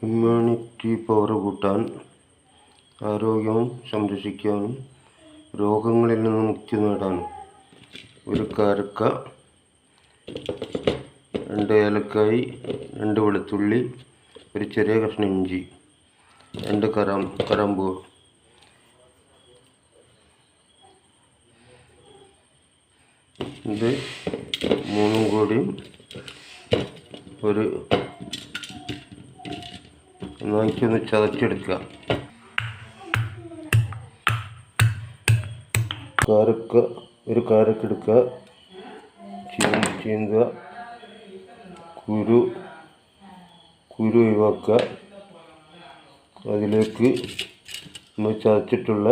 Immunity power കൂട്ടാൻ, ആരോഗ്യം സംരക്ഷിക്കാനും രോഗങ്ങളിൽ നിന്ന് മുക്തി നേടാനും ഒരു കാരക്ക, 2 ഏലക്കായ്, 2 വെളുത്തുള്ളി, ഒരു ചെറിയ കഷ്ണം ഇഞ്ചി, 2 കറാമ്പൂവ്, ഇത് 3 കൂടി ഒരു നന്നായിട്ടൊന്ന് ചതച്ചെടുക്കുക. ഒരു കാരക്ക എടുക്കുക, ചീന്തുക, കുരു ഒഴിവാക്കുക. അതിലേക്ക് നമ്മൾ ചതച്ചിട്ടുള്ള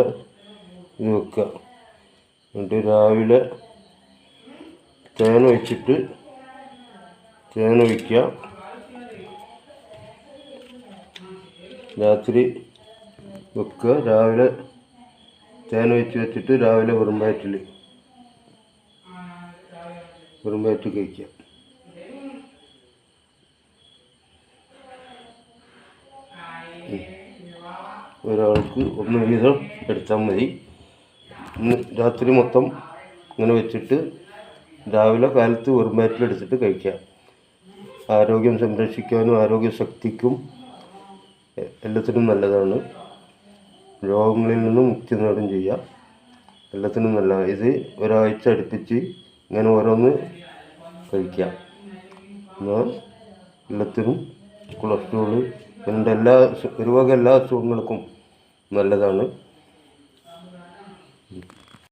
ഇത് വെക്കുക. എന്നിട്ട് രാവിലെ തേൻ ഒഴിക്കുക. രാത്രി വെക്കുക. രാവിലെ തേൻ വെച്ചിട്ട് രാവിലെ വെറും വയറ്റിൽ കഴിക്കുക. ഒരാൾക്ക് 1 വീതം എടുത്താൽ മതി. രാത്രി മൊത്തം ഇങ്ങനെ വെച്ചിട്ട് രാവിലെ കാലത്ത് വെറും വയറ്റിലെടുത്തിട്ട് കഴിക്കുക. ആരോഗ്യം സംരക്ഷിക്കാനും ആരോഗ്യശക്തിക്കും എല്ലാത്തിനും നല്ലതാണ്. രോഗങ്ങളിൽ നിന്നും മുക്തി നേടുകയും ചെയ്യാം. എല്ലാത്തിനും നല്ലതാണ്. ഇത് ഒരാഴ്ച അടുപ്പിച്ച് ഇങ്ങനെ ഓരോന്ന് കഴിക്കാം. എന്നാൽ എല്ലാത്തിനും കൊളസ്ട്രോള് എല്ലാ അസുഖങ്ങൾക്കും നല്ലതാണ്.